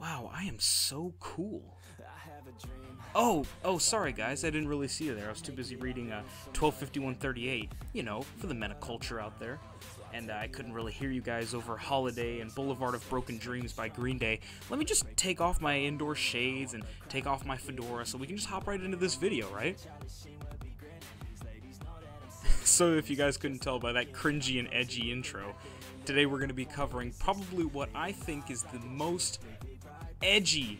Wow, I am so cool. Oh, sorry guys, I didn't really see you there. I was too busy reading 125138, you know, for the men of culture out there. And I couldn't really hear you guys over Holiday and Boulevard of Broken Dreams by Green Day. Let me just take off my indoor shades and take off my fedora so we can just hop right into this video, right? So if you guys couldn't tell by that cringy and edgy intro, today we're going to be covering probably what I think is the most edgy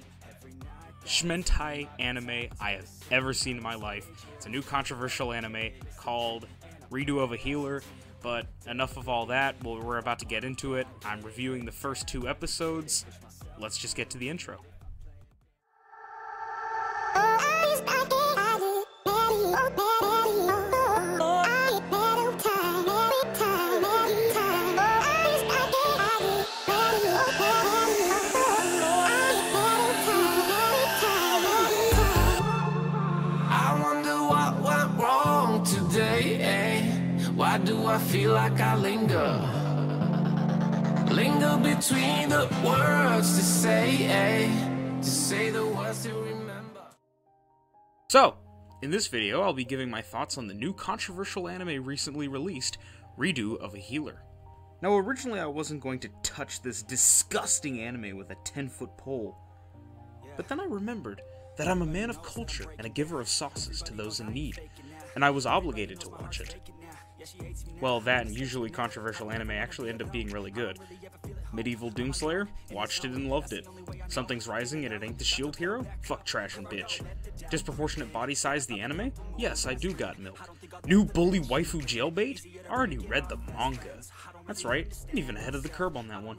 shmentai anime I have ever seen in my life. It's a new controversial anime called Redo of a Healer, but enough of all that. Well, we're about to get into it. I'm reviewing the first 2 episodes. Let's just get to the intro. Why do I feel like I linger between the words to say the words to remember? So, in this video, I'll be giving my thoughts on the new controversial anime recently released, Redo of a Healer. Now, originally I wasn't going to touch this disgusting anime with a 10-foot pole, but then I remembered that I'm a man of culture and a giver of sauces to those in need, and I was obligated to watch it. Well, that and usually controversial anime actually end up being really good. Medieval Doomslayer? Watched it and loved it. Something's Rising and it ain't the shield hero? Fuck trash and bitch. Disproportionate body size the anime? Yes, I do got milk. New bully waifu jailbait? Already read the manga. That's right, I'm even ahead of the curve on that one.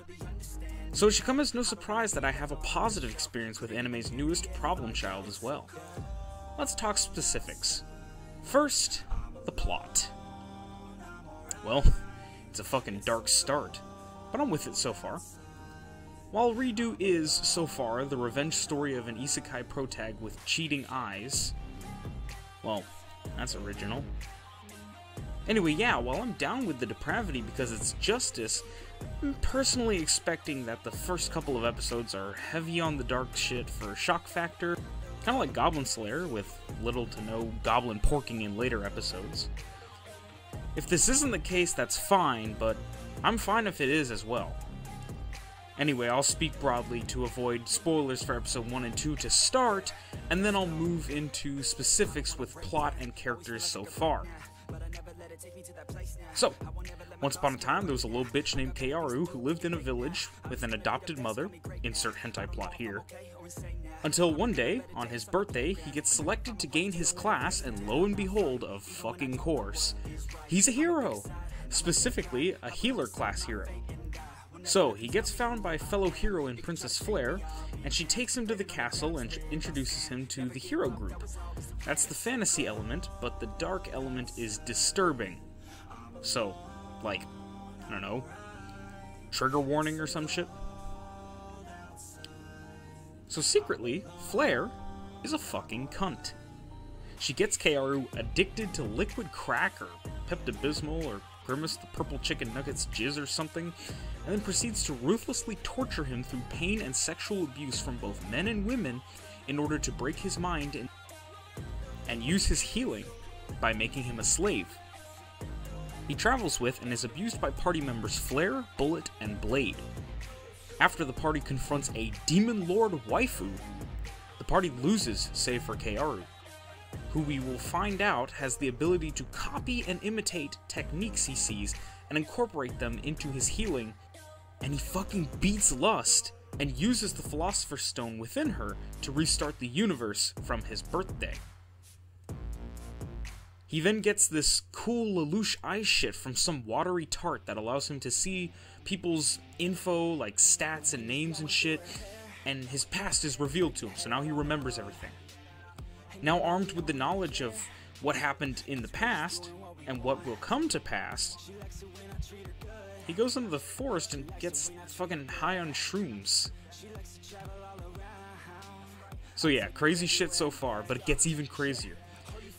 So it should come as no surprise that I have a positive experience with anime's newest problem child as well. Let's talk specifics. First, the plot. Well, it's a fucking dark start, but I'm with it so far. While Redo is, so far, the revenge story of an isekai protag with cheating eyes, well, that's original. Anyway, yeah, while I'm down with the depravity because it's justice, I'm personally expecting that the first couple of episodes are heavy on the dark shit for shock factor, kinda like Goblin Slayer, with little to no goblin porking in later episodes. If this isn't the case, that's fine, but I'm fine if it is as well. Anyway, I'll speak broadly to avoid spoilers for episode 1 and 2 to start, and then I'll move into specifics with plot and characters so far. So, once upon a time, there was a little bitch named Kaoru who lived in a village with an adopted mother, insert hentai plot here, until one day, on his birthday, he gets selected to gain his class, and lo and behold, of fucking course, he's a hero! Specifically, a healer class hero. So, he gets found by fellow heroine Princess Flare, and she takes him to the castle and introduces him to the hero group. That's the fantasy element, but the dark element is disturbing. So, like, I don't know, trigger warning or some shit? So secretly, Flare is a fucking cunt. She gets Kaoru addicted to liquid crack or Pepto-Bismol or Grimace the Purple Chicken Nuggets jizz or something, and then proceeds to ruthlessly torture him through pain and sexual abuse from both men and women in order to break his mind and use his healing by making him a slave. He travels with and is abused by party members Flare, Bullet, and Blade. After the party confronts a Demon Lord waifu, the party loses save for Kaoru, who we will find out has the ability to copy and imitate techniques he sees and incorporate them into his healing, and he fucking beats Lust and uses the Philosopher's Stone within her to restart the universe from his birthday. He then gets this cool Lelouch eye shit from some watery tart that allows him to see people's info, like stats and names and shit, and his past is revealed to him, so now he remembers everything. Now armed with the knowledge of what happened in the past, and what will come to pass, he goes into the forest and gets fucking high on shrooms. So yeah, crazy shit so far, but it gets even crazier.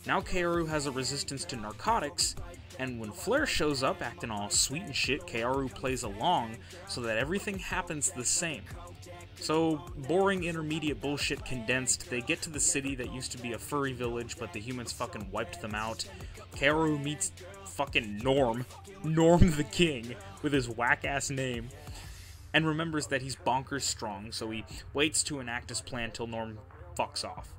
Now Kaoru has a resistance to narcotics, and when Flare shows up acting all sweet and shit, Kaoru plays along so that everything happens the same. So, boring intermediate bullshit condensed, they get to the city that used to be a furry village, but the humans fucking wiped them out. Kaoru meets fucking Norm the King, with his whack-ass name, and remembers that he's bonkers strong, so he waits to enact his plan till Norm fucks off.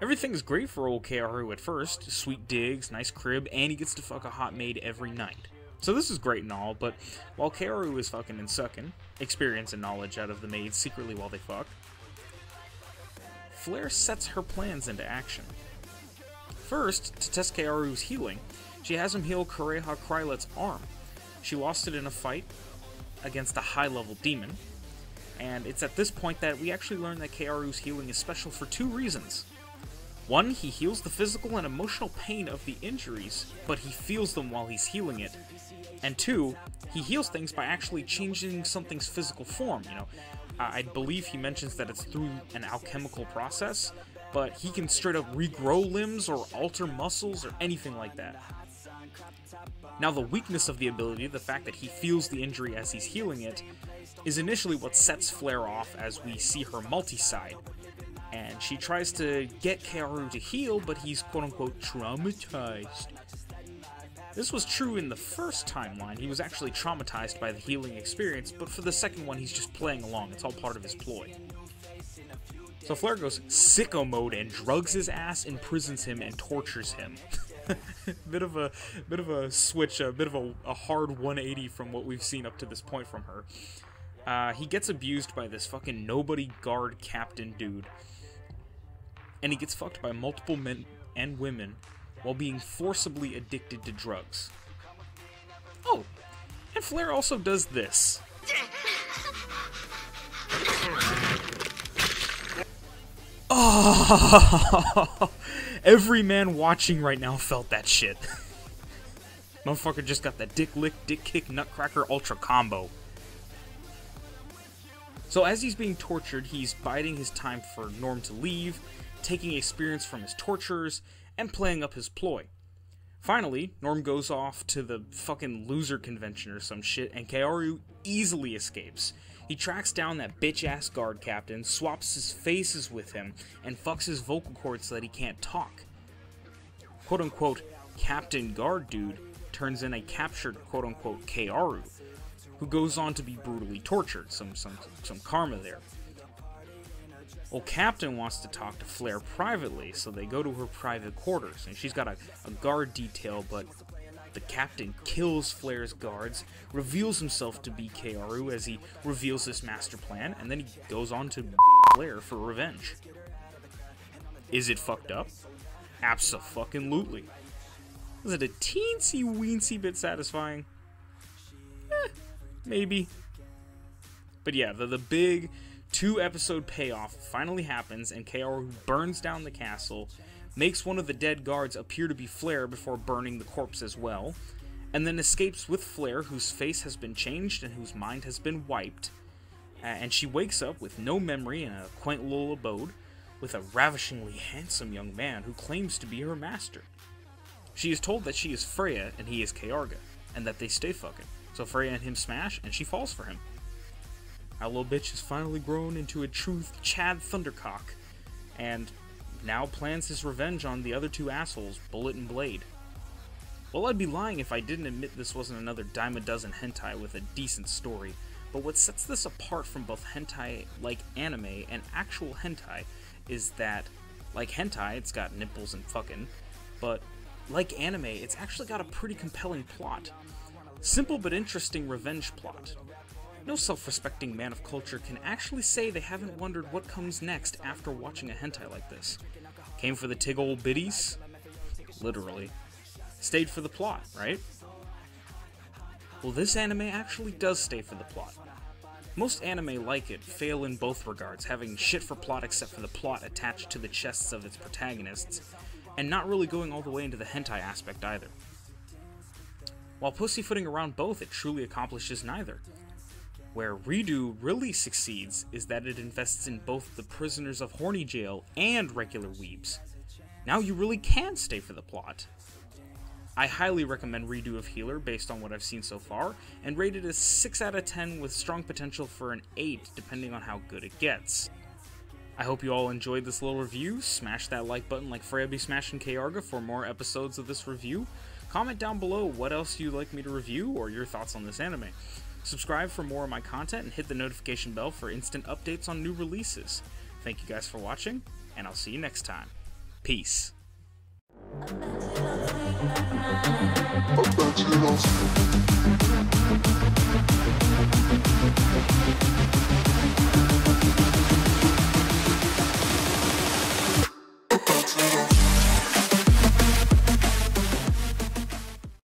Everything's great for old Kaoru at first. Sweet digs, nice crib, and he gets to fuck a hot maid every night. So this is great and all, but while Kaoru is fucking and sucking, experience and knowledge out of the maids secretly while they fuck, Flare sets her plans into action. First, to test Kaoru's healing, she has him heal Kureha Krylet's arm. She lost it in a fight against a high-level demon, and it's at this point that we actually learn that Kaoru's healing is special for two reasons. One, he heals the physical and emotional pain of the injuries, but he feels them while he's healing it. And two, he heals things by actually changing something's physical form, you know. I believe he mentions that it's through an alchemical process, but he can straight up regrow limbs or alter muscles or anything like that. Now the weakness of the ability, the fact that he feels the injury as he's healing it, is initially what sets Flare off as we see her multi-side. And she tries to get Kaoru to heal, but he's quote-unquote traumatized. This was true in the first timeline. He was actually traumatized by the healing experience, but for the second one he's just playing along. It's all part of his ploy. So Flare goes sicko mode and drugs his ass, imprisons him, and tortures him. bit of a switch, a bit of a hard 180 from what we've seen up to this point from her. He gets abused by this fucking nobody guard captain dude. And he gets fucked by multiple men and women while being forcibly addicted to drugs. Oh, and Flare also does this. Oh, every man watching right now felt that shit. Motherfucker just got that dick lick, dick kick, nutcracker ultra combo. So as he's being tortured, he's biding his time for Norm to leave, taking experience from his torturers, and playing up his ploy. Finally, Norm goes off to the fucking loser convention or some shit, and Kaoru easily escapes. He tracks down that bitch-ass guard captain, swaps his faces with him, and fucks his vocal cords so that he can't talk. Quote-unquote Captain Guard Dude turns in a captured quote-unquote Kaoru, who goes on to be brutally tortured. Some karma there. Well, Captain wants to talk to Flare privately, so they go to her private quarters, and she's got a guard detail, but the Captain kills Flare's guards, reveals himself to be Kaoru as he reveals this master plan, and then he goes on to Flare for revenge. Is it fucked up? Abso-fucking-lutely. Is it a teensy-weensy bit satisfying? Maybe. But yeah, the big 2-episode payoff finally happens, and Kaoru burns down the castle, makes one of the dead guards appear to be Flare before burning the corpse as well, and then escapes with Flare, whose face has been changed and whose mind has been wiped. And she wakes up with no memory in a quaint little abode, with a ravishingly handsome young man who claims to be her master. She is told that she is Freya and he is Kaorga, and that they stay fucking. So Freya and him smash, and she falls for him. Our little bitch has finally grown into a true Chad Thundercock, and now plans his revenge on the other two assholes, Bullet and Blade. Well, I'd be lying if I didn't admit this wasn't another dime a dozen hentai with a decent story, but what sets this apart from both hentai like anime and actual hentai is that, like hentai, it's got nipples and fucking, but like anime, it's actually got a pretty compelling plot. Simple but interesting revenge plot. No self-respecting man of culture can actually say they haven't wondered what comes next after watching a hentai like this. Came for the tig ol' biddies? Literally. Stayed for the plot, right? Well, this anime actually does stay for the plot. Most anime like it fail in both regards, having shit for plot except for the plot attached to the chests of its protagonists, and not really going all the way into the hentai aspect either. While pussyfooting around both, it truly accomplishes neither. Where Redo really succeeds is that it invests in both the prisoners of horny jail and regular weebs. Now you really can stay for the plot. I highly recommend Redo of Healer based on what I've seen so far, and rate it a 6 out of 10 with strong potential for an 8 depending on how good it gets. I hope you all enjoyed this little review. Smash that like button like Freya be smashing Kayarga for more episodes of this review. Comment down below what else you'd like me to review or your thoughts on this anime. Subscribe for more of my content and hit the notification bell for instant updates on new releases. Thank you guys for watching, and I'll see you next time. Peace. Up that shit